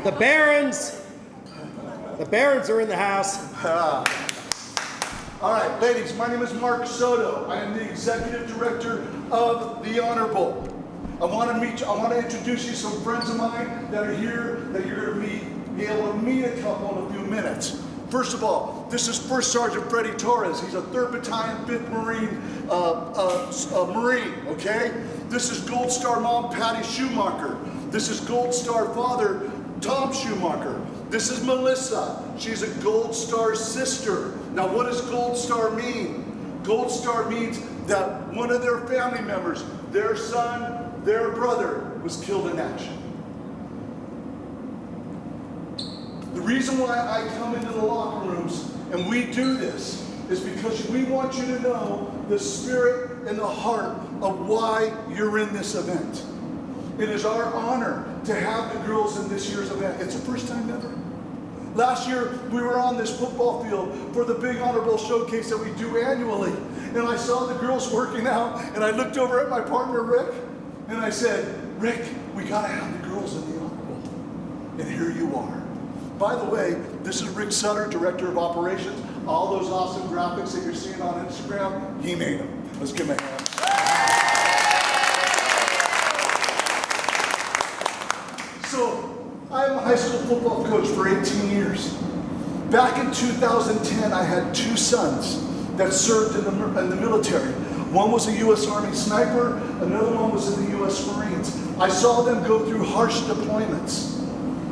The Barons. The Barons are in the house. All right, ladies, my name is Mark Soto. I am the executive director of The Honorable. I want to introduce you some friends of mine that are here that you're going to be able to meet a couple in a few minutes. First of all, this is First Sergeant Freddie Torres. He's a 3rd Battalion, 5th Marine Marine, okay? This is Gold Star Mom, Patty Schumacher. This is Gold Star Father, Tom Schumacher. This is Melissa. She's a Gold Star sister. Now, what does Gold Star mean? Gold Star means that one of their family members, their son, their brother, was killed in action. The reason why I come into the locker rooms and we do this is because we want you to know the spirit and the heart of why you're in this event. It is our honor to have the girls in this year's event. It's the first time ever. Last year, we were on this football field for the big honorable showcase that we do annually. And I saw the girls working out, and I looked over at my partner, Rick, and I said, Rick, we gotta have the girls in the honorable. And here you are. By the way, this is Rick Sutter, Director of Operations. All those awesome graphics that you're seeing on Instagram, he made them. Let's give him a hand. So, I'm a high school football coach for 18 years. Back in 2010, I had 2 sons that served in the military. One was a U.S. Army sniper, another one was in the U.S. Marines. I saw them go through harsh deployments,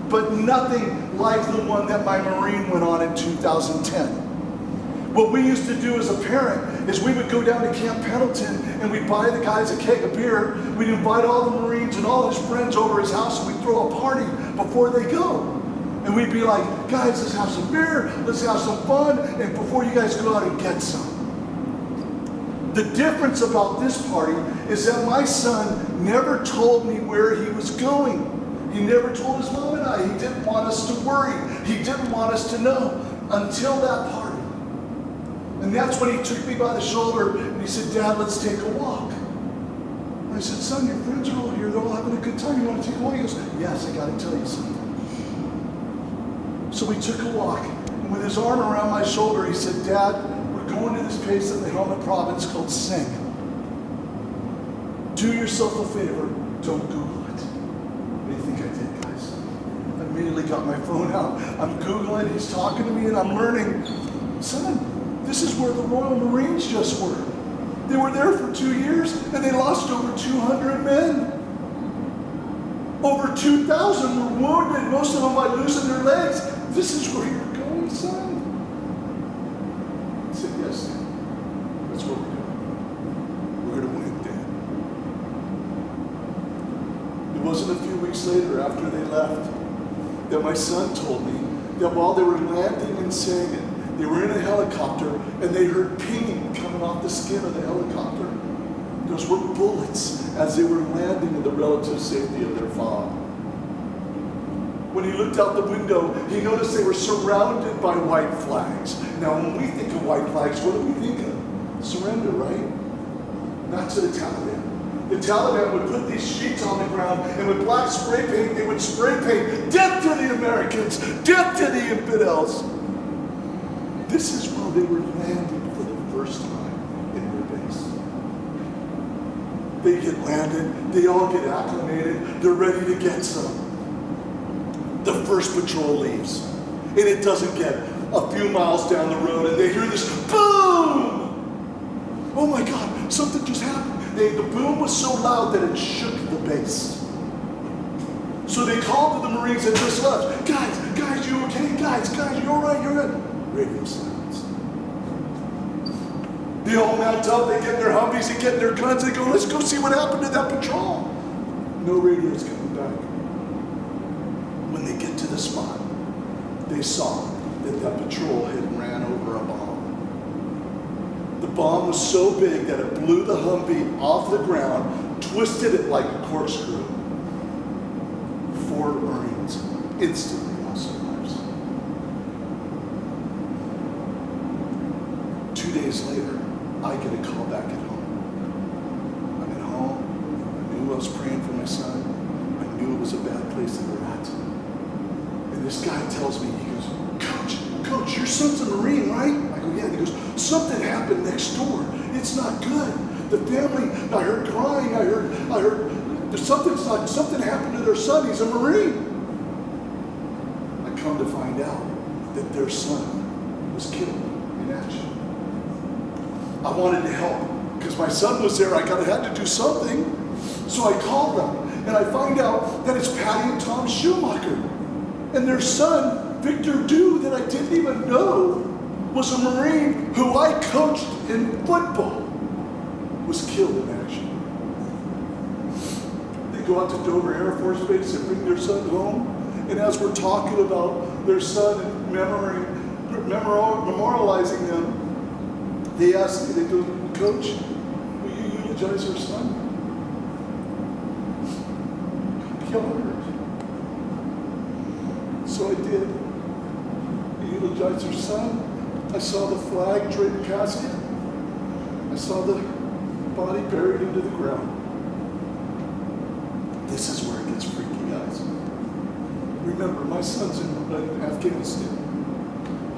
but nothing like the one that my Marine went on in 2010. What we used to do as a parent is we would go down to Camp Pendleton and we'd buy the guys a keg of beer. We'd invite all the Marines and all his friends over his house and we'd throw a party before they go. And we'd be like, guys, let's have some beer, let's have some fun, and before you guys go out and get some. The difference about this party is that my son never told me where he was going. He never told his mom and I. He didn't want us to worry. He didn't want us to know until that party. And that's when he took me by the shoulder and he said, Dad, let's take a walk. And I said, son, your friends are all here. They're all having a good time. You want to take a walk? He goes, yes, I got to tell you something. So we took a walk. And with his arm around my shoulder, he said, Dad, we're going to this place in the Helmand province called Sing. Do yourself a favor. Don't Google it. What do you think I did, guys? I immediately got my phone out. I'm Googling. He's talking to me and I'm learning. Son, this is where the Royal Marines just were. They were there for 2 years and they lost over 200 men. Over 2,000 were wounded, most of them by losing their legs. This is where you're going, son. I said, yes, Dad. That's what we're doing. We're going to win, Dad. It wasn't a few weeks later after they left that my son told me that while they were landing in Sagan, they were in a helicopter and they heard pinging coming off the skin of the helicopter. Those were bullets as they were landing in the relative safety of their father. When he looked out the window, he noticed they were surrounded by white flags. Now, when we think of white flags, what do we think of? Surrender, right? Not to the Taliban. The Taliban would put these sheets on the ground and with black spray paint, they would spray paint, death to the Americans, death to the infidels. This is where they were landing for the first time in their base. They get landed, they all get acclimated, they're ready to get some. The first patrol leaves, and it doesn't get a few miles down the road, and they hear this boom! Oh my God, something just happened. The boom was so loud that it shook the base. So they called to the Marines that just left, guys, you okay? Guys, you all right? You're good. Radio silence. They all mount up, they get their Humvees, they get their guns, they go, let's go see what happened to that patrol. No radio's coming back. When they get to the spot, they saw that patrol had ran over a bomb. The bomb was so big that it blew the Humvee off the ground, twisted it like a corkscrew. 4 Marines instantly lost their lives. 2 days later, I get a call back at home. I'm at home. I knew I was praying for my son. I knew it was a bad place they were at. this guy tells me, he goes, Coach, your son's a Marine, right? I go, yeah. And he goes, something happened next door. It's not good. The family, I heard crying, I heard there's something happened to their son. He's a Marine. I come to find out that their son was killed in action. I wanted to help because my son was there. I had to do something. So I called them and I find out that it's Patty and Tom Schumacher. And their son, Victor Dew, that I didn't even know was a Marine who I coached in football, was killed in action. They go out to Dover Air Force Base and bring their son home. And as we're talking about their son and memorializing them, they ask me, they go, Coach, will you eulogize our son? Be honored. So I did. I eulogized her son. I saw the flag draped casket. I saw the body buried into the ground. This is where it gets freaky, guys. Remember, my son's in Afghanistan.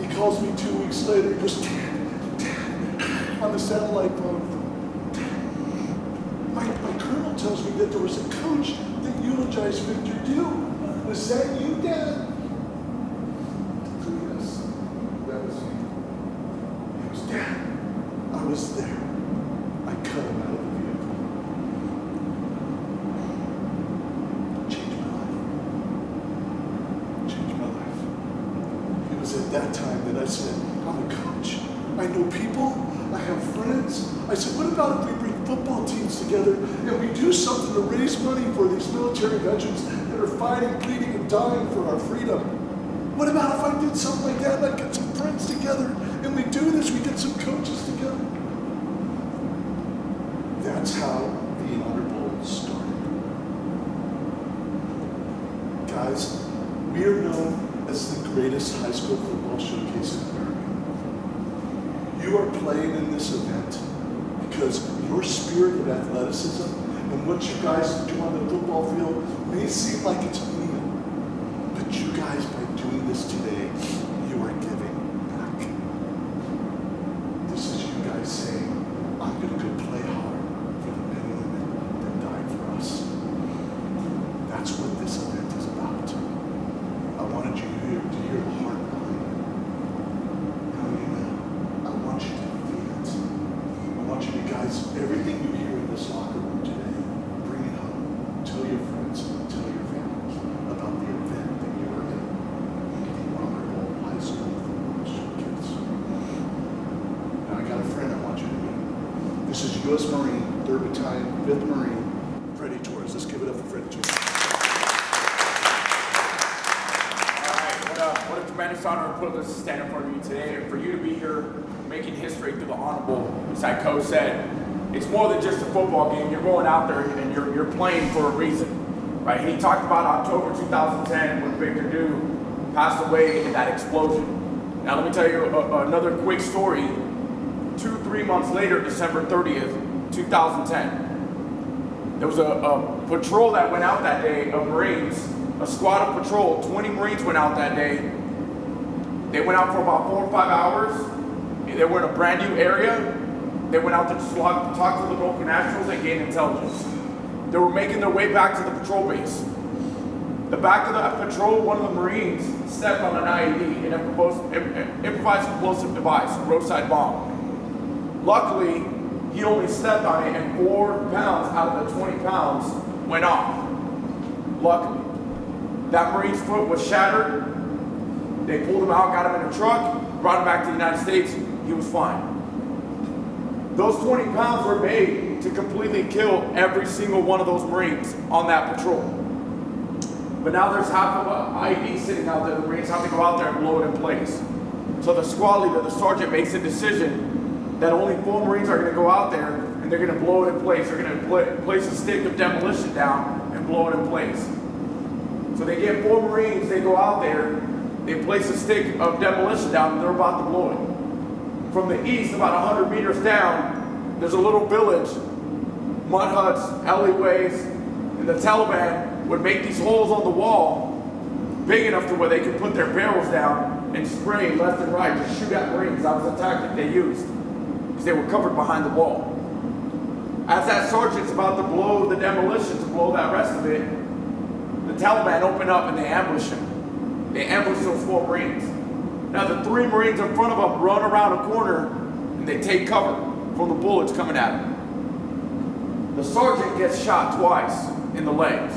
He calls me 2 weeks later. He goes, Dad, on the satellite phone. My colonel tells me that there was a coach that eulogized Victor Dew. Was that you, Dad? So yes, that was me. He goes, Dad, I was there. I cut him out of the vehicle. Changed my life. It was at that time that I said, I'm a coach. I know people. I have friends. I said, what about if we bring football teams together and we do something to raise money for these military veterans that are fighting, bleeding, and dying for our freedom? What about if I did something like that and I get some friends together and we do this, we get some coaches together? That's how the Honor Bowl started. Guys, we are known as the greatest high school football showcase in America. You are playing in this event because your spirit of athleticism and what you guys do on the football field may seem like it's mean, but you guys, by doing this today, you are giving back. This is you guys saying, I'm going to go play hard for the men and women that died for us. That's what this event is about. I wanted you to hear the heart behind it. I want you to feel it. I want you to, guys, everything you hear in this locker room today, bring it home. Tell your friends, tell your families about the event that you are in. The Honor Bowl High School Football Showcase. Now I got a friend I want you to meet. This is U.S. Marine, 3rd Battalion, 5th Marine, Freddie Torres. Let's give it up for Freddie Torres. What a tremendous honor and privilege to stand in front of you today, and for you to be here making history through the Honor Bowl. As that coach said, it's more than just a football game. You're going out there and you're playing for a reason, right? He talked about October 2010 when Victor Dew passed away in that explosion. Now let me tell you another quick story. 2-3 months later, December 30th, 2010, there was a patrol that went out that day of Marines. A squad of patrol, 20 Marines went out that day. They went out for about 4 or 5 hours. They were in a brand new area. They went out to talk to the local nationals and gain intelligence. They were making their way back to the patrol base. The back of the patrol, one of the Marines stepped on an IED, an improvised explosive device, a roadside bomb. Luckily, he only stepped on it and 4 pounds out of the 20 pounds went off. Luckily. That Marine's foot was shattered. They pulled him out, got him in a truck, brought him back to the United States. He was fine. Those 20 pounds were made to completely kill every single one of those Marines on that patrol. But now there's half of an IED sitting out there. The Marines have to go out there and blow it in place. So the squad leader, the sergeant, makes a decision that only 4 Marines are going to go out there and they're going to blow it in place. They're going to place a stick of demolition down and blow it in place. So they get 4 Marines, they go out there, they place a stick of demolition down, and they're about to blow it. From the east, about 100 meters down, there's a little village, mud huts, alleyways, and the Taliban would make these holes on the wall, big enough to where they could put their barrels down and spray left and right, just shoot at Marines. That was the tactic they used, because they were covered behind the wall. As that sergeant's about to blow the demolition, to blow that rest of it, the Taliban open up and they ambush him. They ambush those 4 Marines. Now the 3 Marines in front of them run around a corner and they take cover from the bullets coming at them. The sergeant gets shot twice in the legs.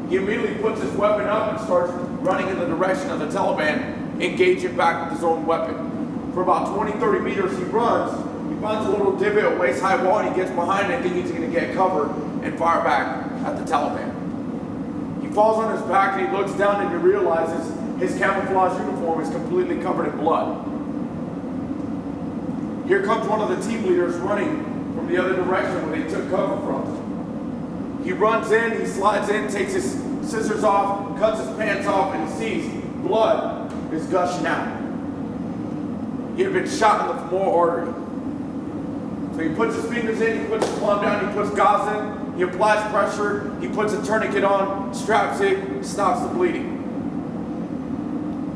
He immediately puts his weapon up and starts running in the direction of the Taliban, engaging back with his own weapon. For about 20-30 meters he runs, he finds a little divot, a waist-high wall, and he gets behind it thinking he's going to get cover and fire back at the Taliban. He falls on his back and he looks down and he realizes his camouflage uniform is completely covered in blood. Here comes one of the team leaders running from the other direction where they took cover from. He runs in, he slides in, takes his scissors off, cuts his pants off, and he sees blood is gushing out. He had been shot in the femoral artery. So he puts his fingers in, he puts his palm down, he puts gauze in, he applies pressure, he puts a tourniquet on, straps it, stops the bleeding.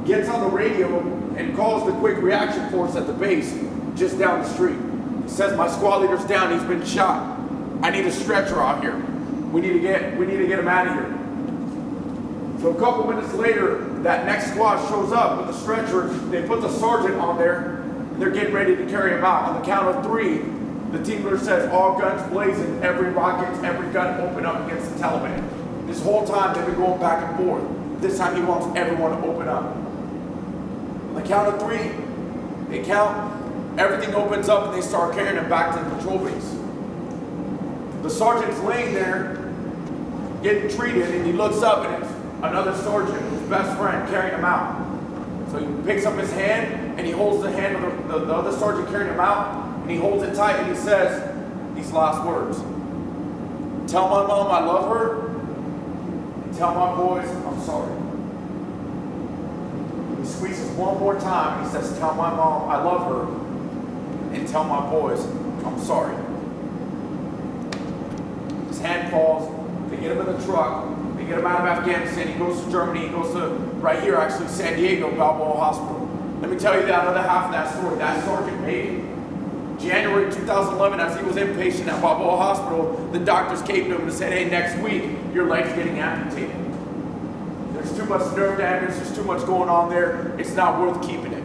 Gets on the radio and calls the quick reaction force at the base just down the street. He says, my squad leader's down, he's been shot. I need a stretcher out here. We need to get him out of here. So a couple minutes later, that next squad shows up with the stretcher. They put the sergeant on there, and they're getting ready to carry him out. On the count of 3, the team leader says, all guns blazing, every rocket, every gun open up against the Taliban. This whole time they've been going back and forth. This time he wants everyone to open up. On the count of 3, they count, everything opens up and they start carrying him back to the patrol base. The sergeant's laying there, getting treated, and he looks up and it's another sergeant, his best friend, carrying him out. So he picks up his hand and he holds the hand of the other sergeant carrying him out, and he holds it tight and he says these last words. Tell my mom I love her, and tell my boys I'm sorry. He squeezes one more time and he says, tell my mom I love her, and tell my boys I'm sorry. His hand falls, they get him in the truck, they get him out of Afghanistan, he goes to Germany, he goes to, right here actually, San Diego, Balboa Hospital. Let me tell you that other half of that story. That sergeant made it. January 2011, as he was inpatient at Balboa Hospital, the doctors came to him and said, hey, next week, your leg's getting amputated. There's too much nerve damage, there's too much going on there, it's not worth keeping it.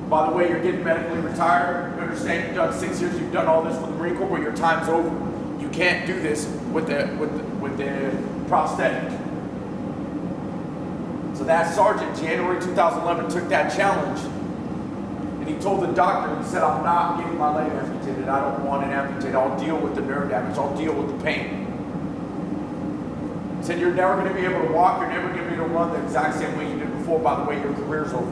By the way, you're getting medically retired. You understand you've done 6 years, you've done all this for the Marine Corps, but your time's over. You can't do this with the prosthetic. So that sergeant, January 2011, took that challenge, and he told the doctor, he said, I'm not getting my leg amputated. I don't want it amputated. I'll deal with the nerve damage. I'll deal with the pain. He said, you're never going to be able to walk. You're never going to be able to run the exact same way you did before. By the way, your career's over.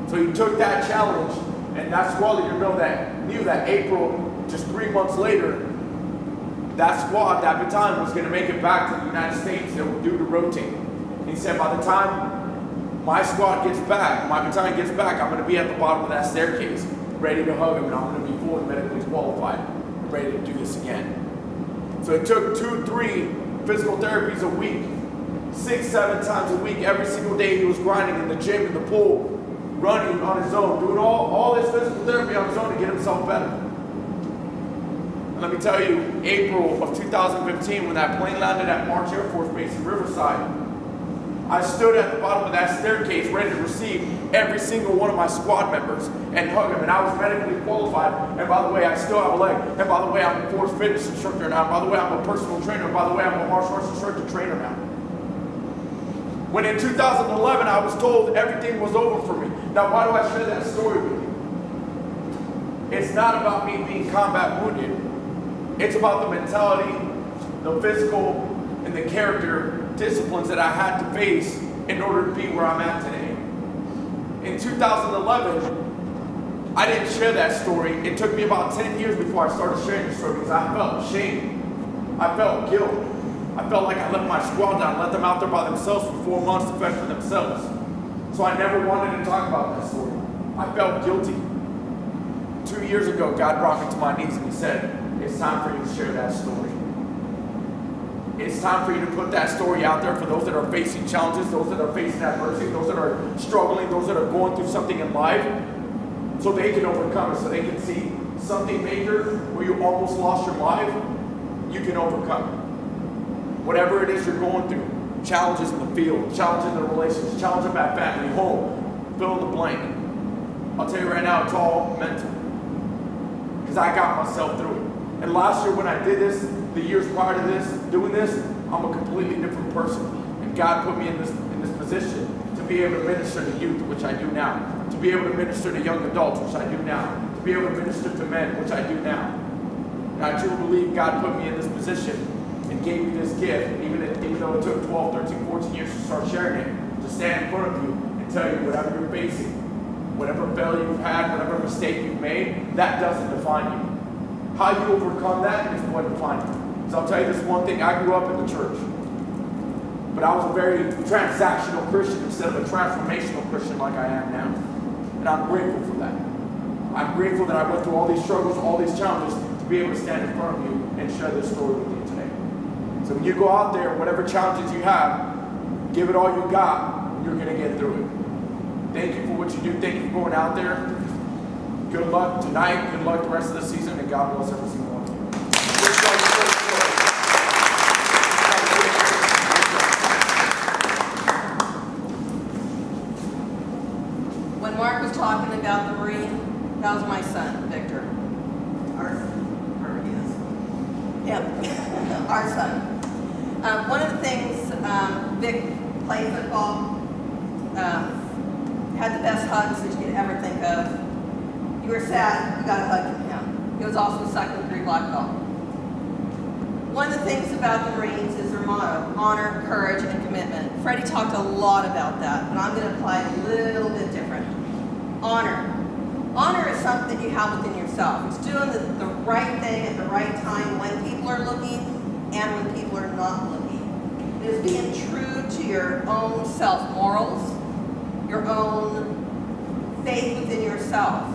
So he took that challenge, and that squad leader knew that April, just 3 months later, that squad, that battalion was going to make it back to the United States. They were due to rotate. And he said, by the time my squad gets back, my battalion gets back, I'm going to be at the bottom of that staircase, ready to hug him, and I'm going to be fully medically qualified, ready to do this again. So it took 2-3 physical therapies a week, 6-7 times a week, every single day he was grinding in the gym, in the pool, running on his own, doing all this physical therapy on his own to get himself better. And let me tell you, April of 2015, when that plane landed at March Air Force Base in Riverside, I stood at the bottom of that staircase ready to receive every single one of my squad members and hug them. And I was medically qualified. And by the way, I still have a leg. And by the way, I'm a force fitness instructor now. By the way, I'm a personal trainer. And by the way, I'm a martial arts instructor trainer now. When in 2011, I was told everything was over for me. Now, why do I share that story with you? It's not about me being combat wounded. It's about the mentality, the physical, and the character disciplines that I had to face in order to be where I'm at today. In 2011, I didn't share that story. It took me about 10 years before I started sharing the story because I felt shame. I felt guilt. I felt like I let my squad down, let them out there by themselves for 4 months to fend for themselves. So I never wanted to talk about that story. I felt guilty. 2 years ago, God brought me to my knees and he said, it's time for you to share that story. It's time for you to put that story out there for those that are facing challenges, those that are facing adversity, those that are struggling, those that are going through something in life, so they can overcome it, so they can see something major where you almost lost your life, you can overcome it. Whatever it is you're going through, challenges in the field, challenges in the relationships, challenges at family, home, fill in the blank. I'll tell you right now, it's all mental. Because I got myself through it. And last year when I did this, the years prior to this, doing this, I'm a completely different person. And God put me in this position to be able to minister to youth, which I do now. To be able to minister to young adults, which I do now. To be able to minister to men, which I do now. And I truly believe God put me in this position and gave me this gift, even though it took 12, 13, 14 years to start sharing it, to stand in front of you and tell you whatever you're facing, whatever failure you've had, whatever mistake you've made, that doesn't define you. How you overcome that is what defines you. So I'll tell you this one thing, I grew up in the church, but I was a very transactional Christian instead of a transformational Christian like I am now. And I'm grateful for that. I'm grateful that I went through all these struggles, all these challenges, to be able to stand in front of you and share this story with you today. So when you go out there, whatever challenges you have, give it all you got, and you're going to get through it. Thank you for what you do. Thank you for going out there. Good luck tonight. Good luck the rest of the season, and God bless every single one of you. When Mark was talking about the Marine, that was my son, Victor. Our son. One of the things, Vic played football, had the best hugs that you could ever think of. You were sad, you got a hug from him. He was also a second degree black belt. One of the things about the Marines is their motto, honor, courage, and commitment. Freddie talked a lot about that, but I'm going to apply it a little bit different. Honor. Honor is something you have within yourself. It's doing the right thing at the right time when people are looking and when people are not looking. It is being true to your own self-morals, your own faith within yourself.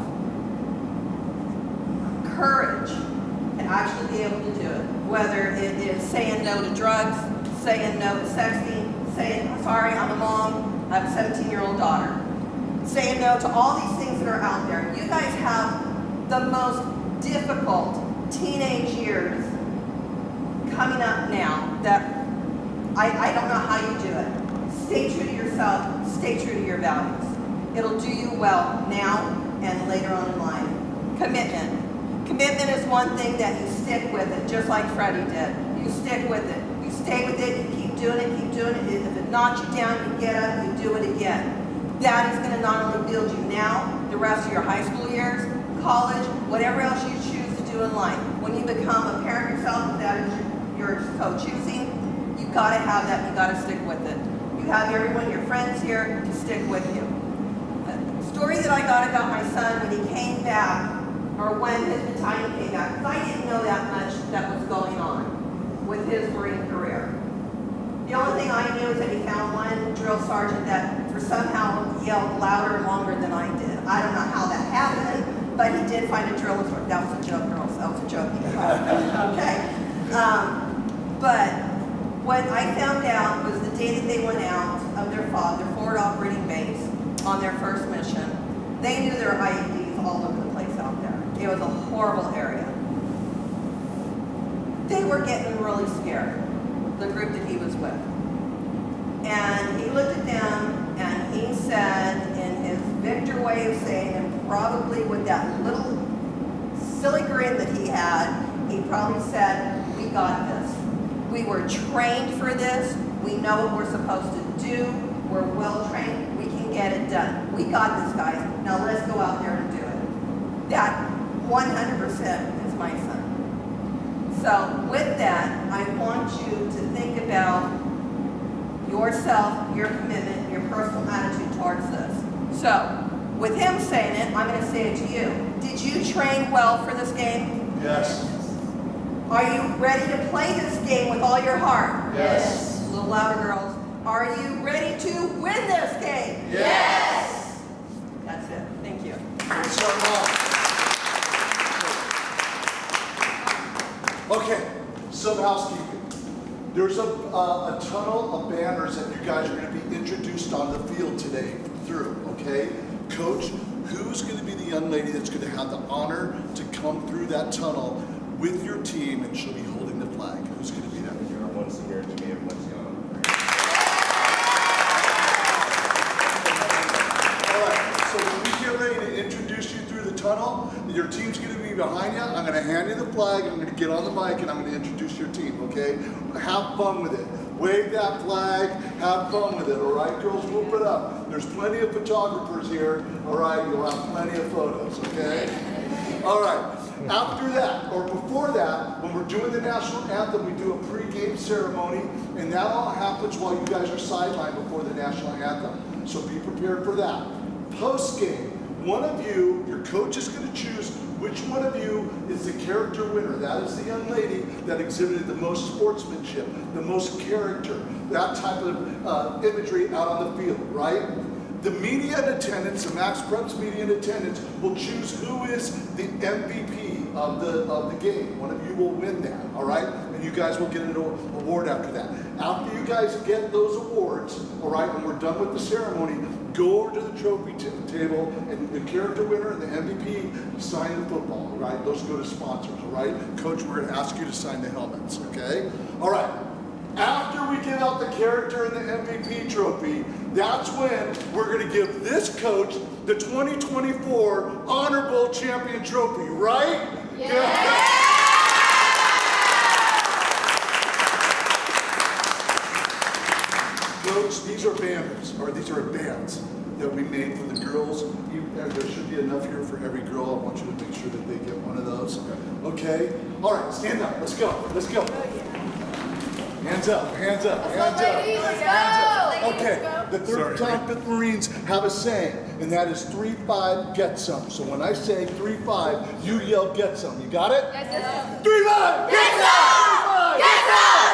Courage and actually be able to do it. Whether it is saying no to drugs, saying no to sexting, saying, sorry, I'm a mom, I have a 17-year-old daughter. Saying no to all these things that are out there. You guys have the most difficult teenage years coming up now that I don't know how you do it. Stay true to yourself, stay true to your values. It'll do you well now and later on in life. Commitment. Commitment is one thing that you stick with it, just like Freddie did. You stick with it. You stay with it, you keep doing it, keep doing it. If it knocks you down, you get up, you do it again. That is going to not only build you now, the rest of your high school years, college, whatever else you choose to do in life. When you become a parent yourself, if that is your co-choosing, you've got to have that, you've got to stick with it. You have everyone, your friends here, to stick with you. The story that I got about my son when he came back, or when his battalion came back, because I didn't know that much that was going on with his Marine career. The only thing I knew is that he found one drill sergeant that somehow yelled louder and longer than I did. I don't know how that happened, but he did find a drill sergeant. That was a joke, girls. That was a joke. Okay. But what I found out was the day that they went out of their forward operating base on their first mission, they knew there were IEDs all over the place out there. It was a horrible area. They were getting really scared, the group that he was with. And he looked at them and he said, in his Victor way of saying, and probably with that little silly grin that he had, he probably said, we got this. We were trained for this. We know what we're supposed to do. We're well trained. We can get it done. We got this, guys. Now let's go out there and do it. That 100% is my son. So with that, I want you to think about yourself, your commitment, your personal attitude towards this. So, with him saying it, I'm going to say it to you. Did you train well for this game? Yes. Are you ready to play this game with all your heart? Yes. A little louder, girls. Are you ready to win this game? Yes. That's it. Thank you. Okay, some housekeeping. There's a tunnel of banners that you guys are going to be introduced on the field today through, okay? Coach, who's going to be the young lady that's going to have the honor to come through that tunnel with your team, and she'll be holding the flag? Who's going to be that? One senior to me and one young. All right, so when we get ready to introduce you through the tunnel, your team's going to be behind you. I'm going to hand you the flag. I'm going to get on the mic and I'm going to introduce your team, okay? Have fun with it. Wave that flag. Have fun with it, all right? Girls, whoop it up. There's plenty of photographers here, all right? You'll have plenty of photos, okay? All right. After that, or before that, when we're doing the national anthem, we do a pre-game ceremony, and that all happens while you guys are sidelined before the national anthem. So be prepared for that. Post-game, one of you, your coach is going to choose which one of you is the character winner. That is the young lady that exhibited the most sportsmanship, the most character, that type of imagery out on the field, right? The media in attendance, the Max Preps media in attendance, will choose who is the MVP of the game. One of you will win that, all right? And you guys will get an award after that. After you guys get those awards, all right, when we're done with the ceremony, go over to the trophy table, and the character winner and the MVP sign the football, all right? Those go to sponsors, all right? Coach, we're gonna ask you to sign the helmets, okay? All right. After we give out the character and the MVP trophy, that's when we're going to give this coach the 2024 Honorable Champion Trophy, right? Yeah. Coach, these are banners, or these are bands that we made for the girls. There should be enough here for every girl. I want you to make sure that they get one of those. Okay? All right, stand up. Let's go. Let's go. Hands up, hands up, hands up. Hands up. Okay, the 3rd Town 5th Marines have a saying, and that is 3-5, get some. So when I say 3-5, you yell get some. You got it? Yes, sir. 3-5, get some! 3-5, get some!